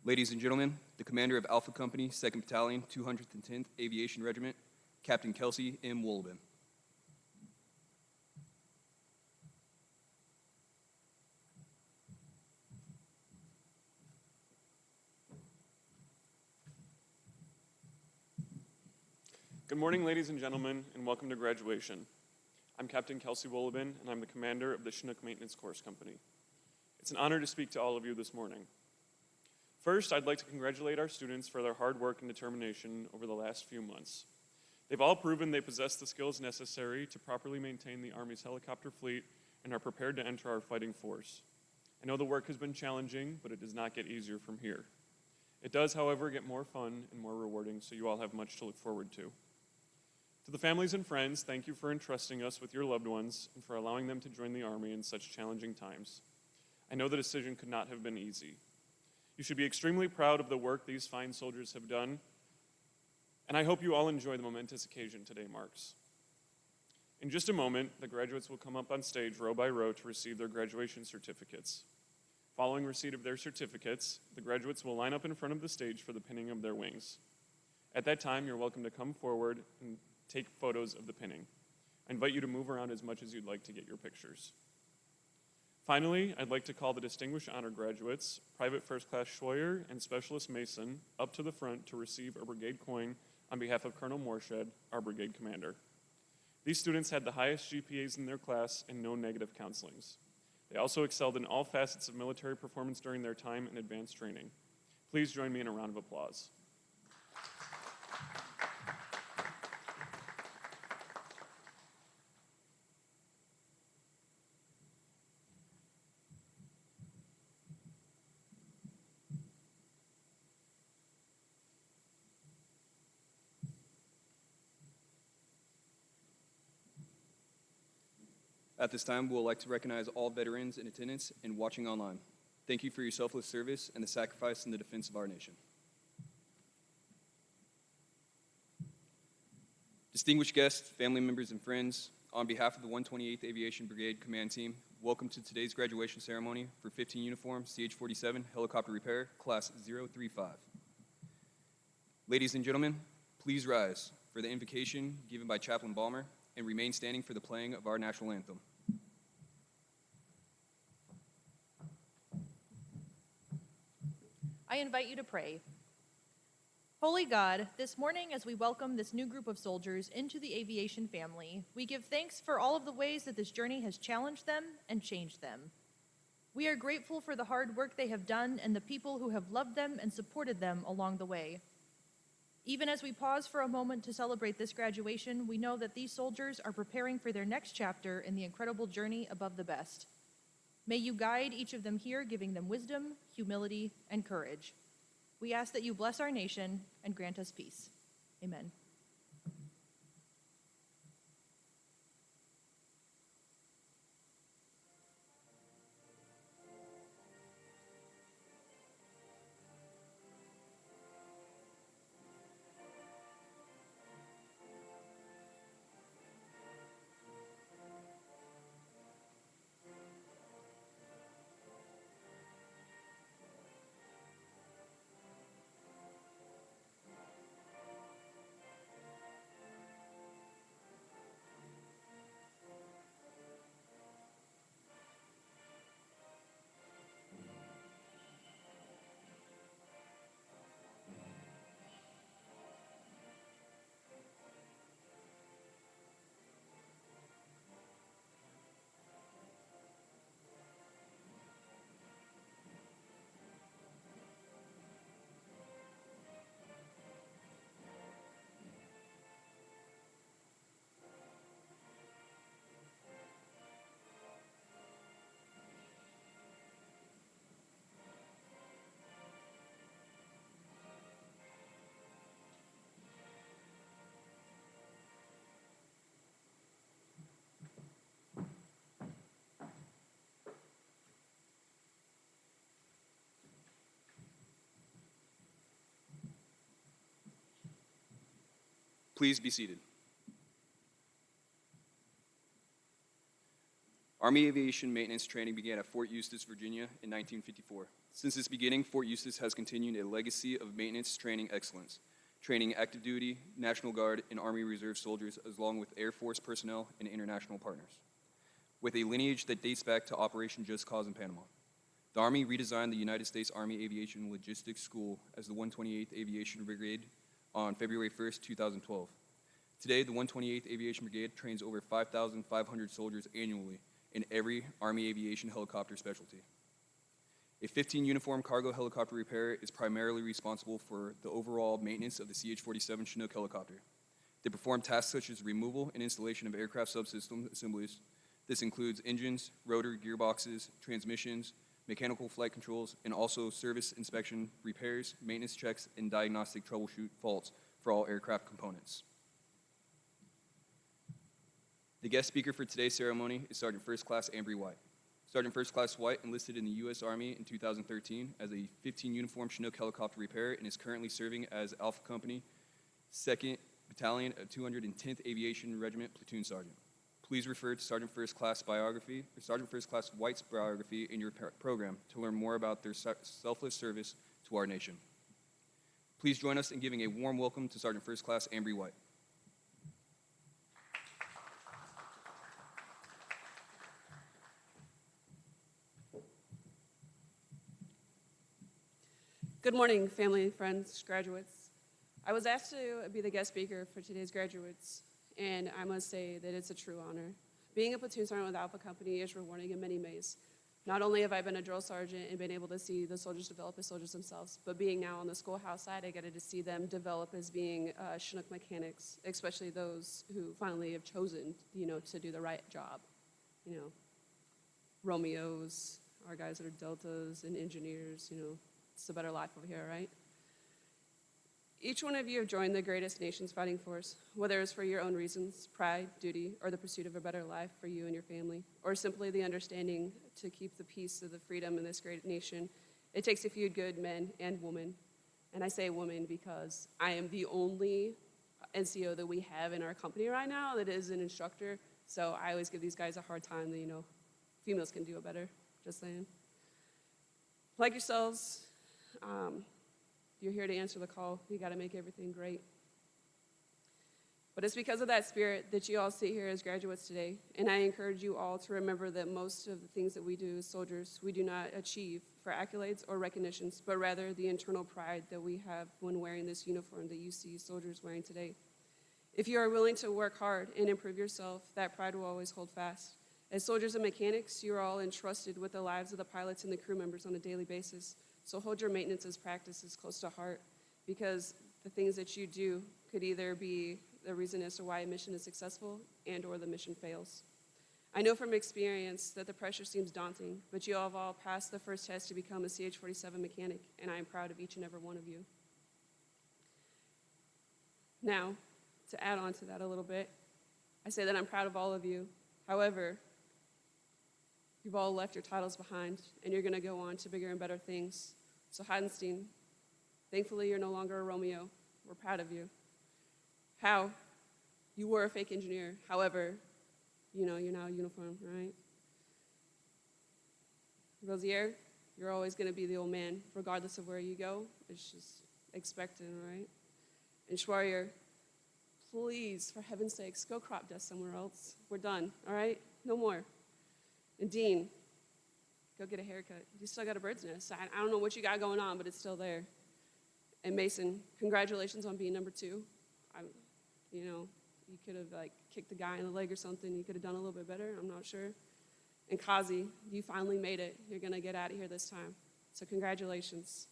Ladies and gentlemen, the commander of Alpha Company, 2nd Battalion, 210th Aviation Regiment, Captain Kelsey M. Wolleben. Good morning, ladies and gentlemen, and welcome to graduation. I'm Captain Kelsey Wolleben, and I'm the commander of the Chinook Maintenance Course Company. It's an honor to speak to all of you this morning. First, I'd like to congratulate our students for their hard work and determination over the last few months. They've all proven they possess the skills necessary to properly maintain the Army's helicopter fleet and are prepared to enter our fighting force. I know the work has been challenging, but it does not get easier from here. It does, however, get more fun and more rewarding, so you all have much to look forward to. To the families and friends, thank you for entrusting us with your loved ones and for allowing them to join the Army in such challenging times. I know the decision could not have been easy. You should be extremely proud of the work these fine soldiers have done, and I hope you all enjoy the momentous occasion today marks. In just a moment, the graduates will come up on stage row by row to receive their graduation certificates. Following receipt of their certificates, the graduates will line up in front of the stage for the pinning of their wings. At that time, you're welcome to come forward and take photos of the pinning. I invite you to move around as much as you'd like to get your pictures. Finally, I'd like to call the Distinguished Honor graduates, Private First Class Schwoyer and Specialist Mason, up to the front to receive a brigade coin on behalf of Colonel Morshed, our brigade commander. These students had the highest GPAs in their class and no negative counselings. They also excelled in all facets of military performance during their time in advanced training. Please join me in a round of applause. At this time, we would like to recognize all veterans in attendance and watching online. Thank you for your selfless service and the sacrifice in the defense of our nation. Distinguished guests, family members, and friends, on behalf of the 128th Aviation Brigade Command Team, welcome to today's graduation ceremony for 15 Uniform CH-47 Helicopter Repair, Class 035. Ladies and gentlemen, please rise for the invocation given by Chaplain Balmer and remain standing for the playing of our national anthem. I invite you to pray. Holy God, this morning as we welcome this new group of soldiers into the aviation family, we give thanks for all of the ways that this journey has challenged them and changed them. We are grateful for the hard work they have done and the people who have loved them and supported them along the way. Even as we pause for a moment to celebrate this graduation, we know that these soldiers are preparing for their next chapter in the incredible journey above the best. May you guide each of them here, giving them wisdom, humility, and courage. We ask that you bless our nation and grant us peace. Amen. Please be seated. Army aviation maintenance training began at Fort Eustis, Virginia in 1954. Since its beginning, Fort Eustis has continued a legacy of maintenance training excellence, training active duty, National Guard, and Army Reserve soldiers, along with Air Force personnel and international partners, with a lineage that dates back to Operation Just Cause in Panama. The Army redesigned the United States Army Aviation Logistics School as the 128th Aviation Brigade on February 1st, 2012. Today, the 128th Aviation Brigade trains over 5,500 soldiers annually in every Army aviation helicopter specialty. A 15-uniform cargo helicopter repairer is primarily responsible for the overall maintenance of the CH-47 Chinook helicopter. They perform tasks such as removal and installation of aircraft subsystem assemblies. This includes engines, rotor, gearboxes, transmissions, mechanical flight controls, and also service inspection, repairs, maintenance checks, and diagnostic troubleshoot faults for all aircraft components. The guest speaker for today's ceremony is Sergeant First Class Ambry White. Sergeant First Class White enlisted in the U.S. Army in 2013 as a 15-uniform Chinook helicopter repairer and is currently serving as Alpha Company, 2nd Battalion of 210th Aviation Regiment Platoon Sergeant. Please refer to Sergeant First Class biography or Sergeant First Class White's biography in your program to learn more about their selfless service to our nation. Please join us in giving a warm welcome to Sergeant First Class Ambry White. Good morning, family, friends, graduates. I was asked to be the guest speaker for today's graduates, and I must say that it's a true honor. Being a platoon sergeant with Alpha Company is rewarding in many ways. Not only have I been a drill sergeant and been able to see the soldiers develop as soldiers themselves, but being now on the schoolhouse side, I get to see them develop as being Chinook mechanics, especially those who finally have chosen, to do the right job. Romeos, our guys that are Deltas, and engineers, it's a better life over here, right? Each one of you have joined the greatest nation's fighting force, whether it's for your own reasons, pride, duty, or the pursuit of a better life for you and your family, or simply the understanding to keep the peace of the freedom in this great nation. It takes a few good men and women, and I say women because I am the only NCO that we have in our company right now that is an instructor, so I always give these guys a hard time that, females can do it better, just saying. Like yourselves, you're here to answer the call. You got to make everything great. But it's because of that spirit that you all sit here as graduates today, and I encourage you all to remember that most of the things that we do as soldiers, we do not achieve for accolades or recognitions, but rather the internal pride that we have when wearing this uniform that you see soldiers wearing today. If you are willing to work hard and improve yourself, that pride will always hold fast. As soldiers and mechanics, you are all entrusted with the lives of the pilots and the crew members on a daily basis. So hold your maintenance as practices close to heart, because the things that you do could either be the reason as to why a mission is successful and or the mission fails. I know from experience that the pressure seems daunting, but you have all passed the first test to become a CH-47 mechanic, and I am proud of each and every one of you. Now, to add on to that a little bit, I say that I'm proud of all of you. However, you've all left your titles behind, and you're going to go on to bigger and better things. So Heidenstein, thankfully you're no longer a Romeo. We're proud of you. Howe, you were a fake engineer. However, you're now a uniform, right? Rosier, you're always going to be the old man, regardless of where you go. It's just expected, right? And Schwarrier, please, for heaven's sakes, go crop dust somewhere else. We're done, all right? No more. And Dean, go get a haircut. You still got a bird's nest. I don't know what you got going on, but it's still there. And Mason, congratulations on being number 2. You could have kicked the guy in the leg or something. You could have done a little bit better. I'm not sure. And Kazi, you finally made it. You're gonna get out of here this time. So congratulations.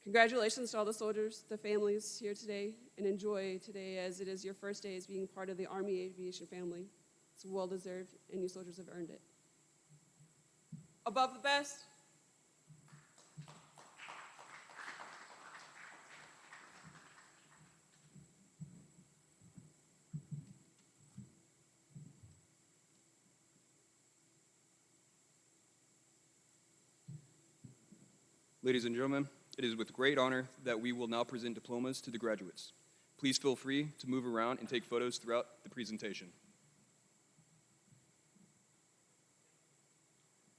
Congratulations to all the soldiers, the families here today, and enjoy today as it is your first day as being part of the Army Aviation family. It's well-deserved, and you soldiers have earned it. Above the best. Ladies and gentlemen, it is with great honor that we will now present diplomas to the graduates. Please feel free to move around and take photos throughout the presentation.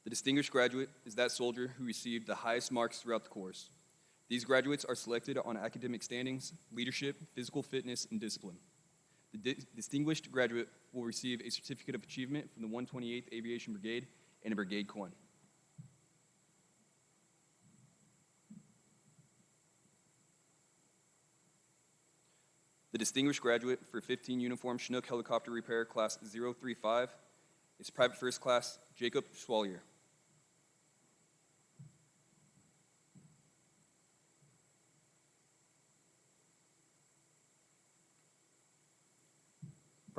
The distinguished graduate is that soldier who received the highest marks throughout the course. These graduates are selected on academic standings, leadership, physical fitness, and discipline. The distinguished graduate will receive a certificate of achievement from the 128th Aviation Brigade and a brigade coin. The distinguished graduate for 15 Uniform Chinook Helicopter Repair Class 035 is Private First Class Jacob Schwalier.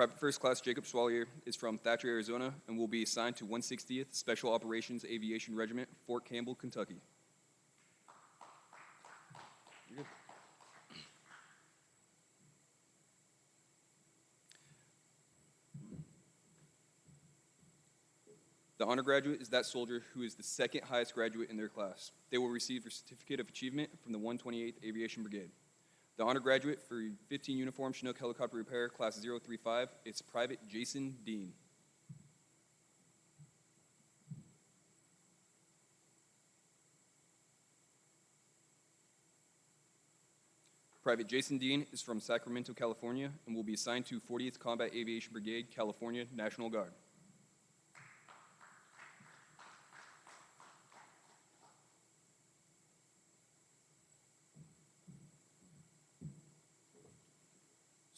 Private First Class Jacob Schwalier is from Thatcher, Arizona, and will be assigned to 160th Special Operations Aviation Regiment, Fort Campbell, Kentucky. You're good. The honor graduate is that soldier who is the second highest graduate in their class. They will receive a certificate of achievement from the 128th Aviation Brigade. The honor graduate for 15 Uniform Chinook Helicopter Repair Class 035 is Private Jason Dean. Private Jason Dean is from Sacramento, California, and will be assigned to 40th Combat Aviation Brigade, California National Guard.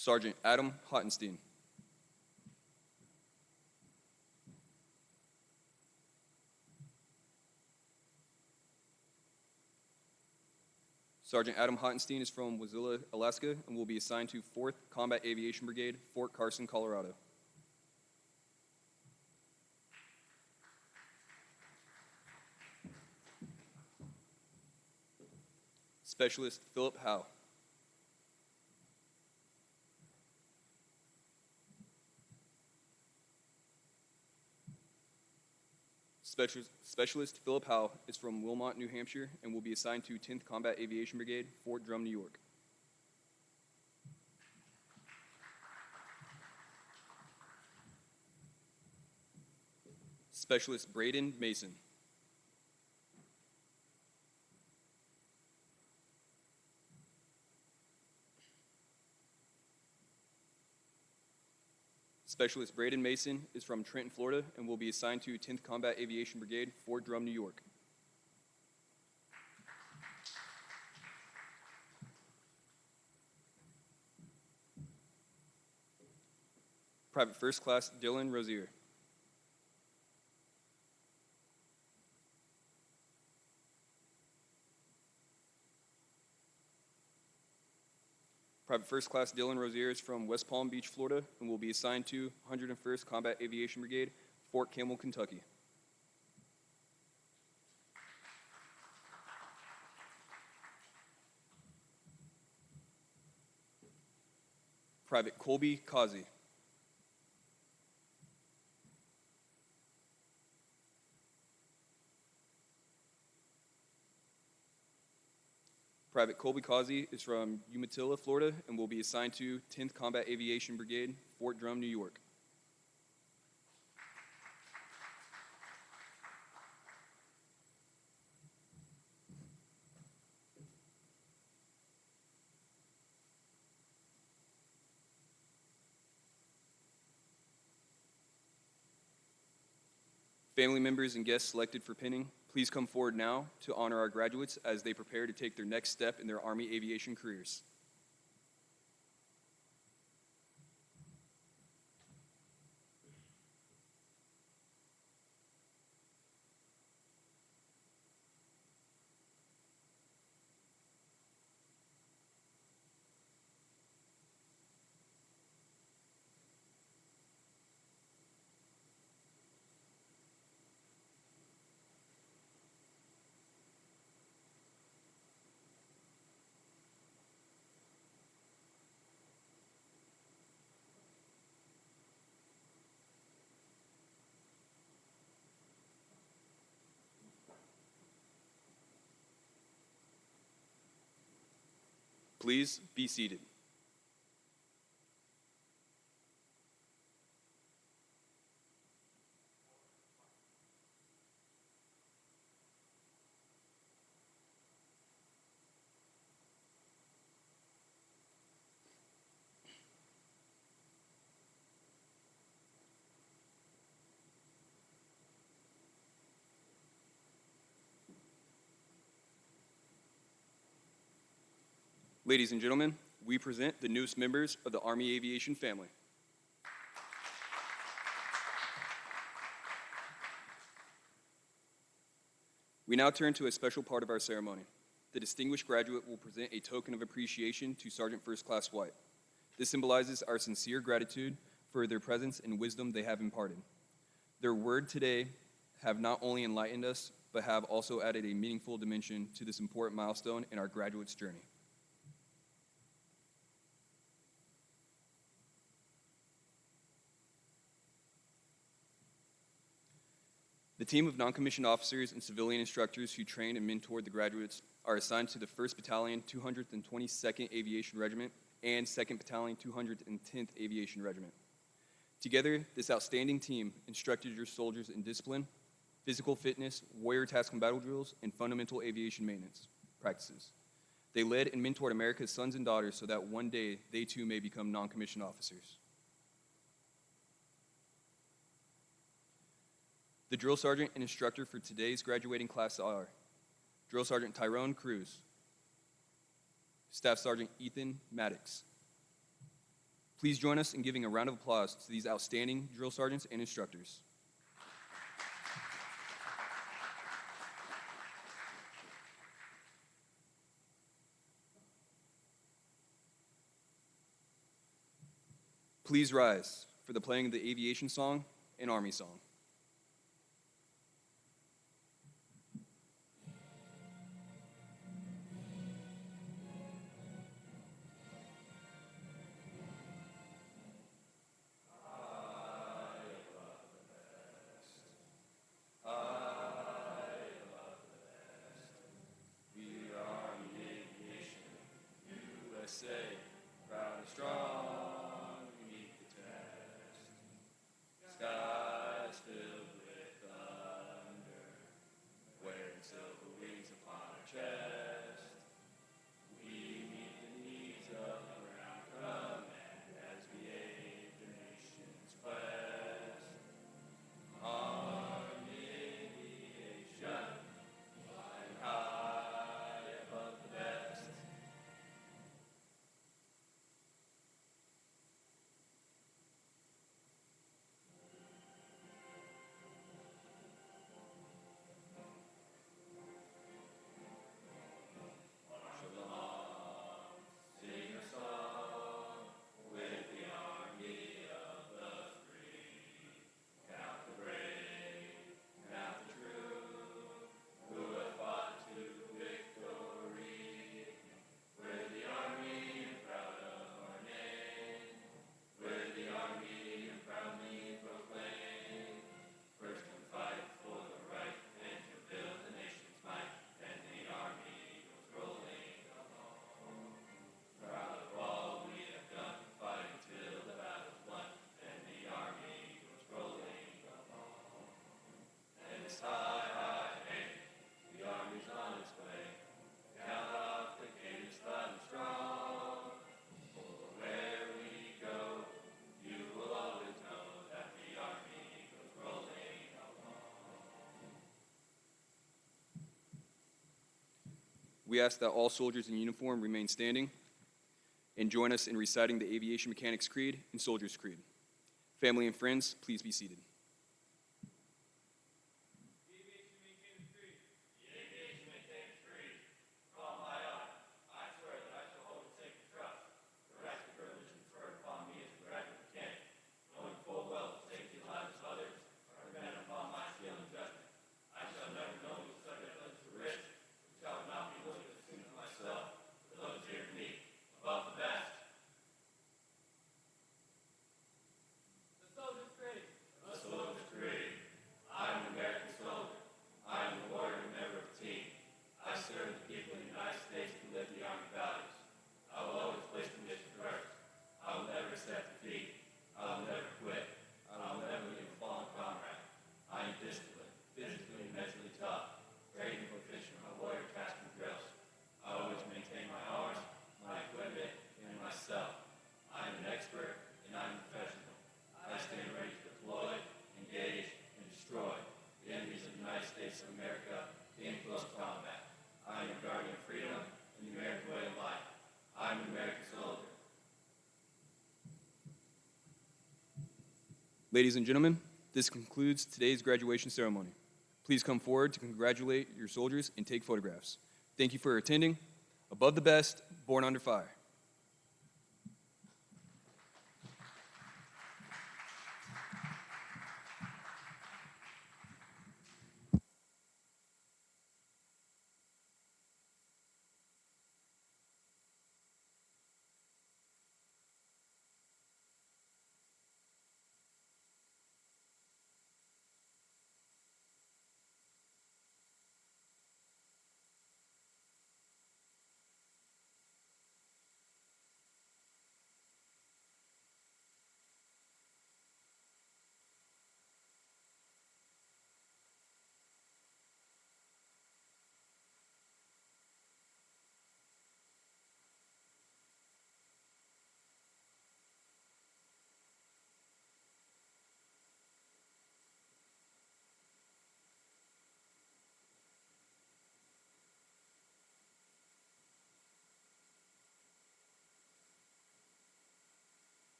Sergeant Adam Hottenstein. Sergeant Adam Hottenstein is from Wasilla, Alaska, and will be assigned to 4th Combat Aviation Brigade, Fort Carson, Colorado. Specialist Philip Howe. Specialist Philip Howe is from Wilmot, New Hampshire, and will be assigned to 10th Combat Aviation Brigade, Fort Drum, New York. Specialist Braden Mason. Specialist Braden Mason is from Trenton, Florida, and will be assigned to 10th Combat Aviation Brigade, Fort Drum, New York. Private First Class Dylan Rozier. Private First Class Dylan Rozier is from West Palm Beach, Florida, and will be assigned to 101st Combat Aviation Brigade, Fort Campbell, Kentucky. Private Colby Kazi. Private Colby Kazi is from Umatilla, Florida, and will be assigned to 10th Combat Aviation Brigade, Fort Drum, New York. Family members and guests selected for pinning, please come forward now to honor our graduates as they prepare to take their next step in their Army aviation careers. Please be seated. Ladies and gentlemen, we present the newest members of the Army Aviation family. We now turn to a special part of our ceremony. The distinguished graduate will present a token of appreciation to Sergeant First Class White. This symbolizes our sincere gratitude for their presence and wisdom they have imparted. Their word today have not only enlightened us, but have also added a meaningful dimension to this important milestone in our graduate's journey. The team of non-commissioned officers and civilian instructors who train and mentor the graduates are assigned to the 1st Battalion, 222nd Aviation Regiment, and 2nd Battalion, 210th Aviation Regiment. Together, this outstanding team instructed your soldiers in discipline, physical fitness, warrior task and battle drills, and fundamental aviation maintenance practices. They led and mentored America's sons and daughters so that one day they too may become non-commissioned officers. The drill sergeant and instructor for today's graduating class are Drill Sergeant Tyrone Cruz, Staff Sergeant Ethan Maddox. Please join us in giving a round of applause to these outstanding drill sergeants and instructors. Please rise for the playing of the aviation song and Army song. Proud and strong, we meet the test. Skies filled with thunder, wearing silver wings upon our chest. We meet the needs of the ground command as we aid the nation's quest. Army aviation, flying high above the best. We ask that all soldiers in uniform remain standing and join us in reciting the Aviation Mechanics Creed and Soldier's Creed. Family and friends, please be seated. Ladies and gentlemen, this concludes today's graduation ceremony. Please come forward to congratulate your soldiers and take photographs. Thank you for attending. Above the best, born under fire.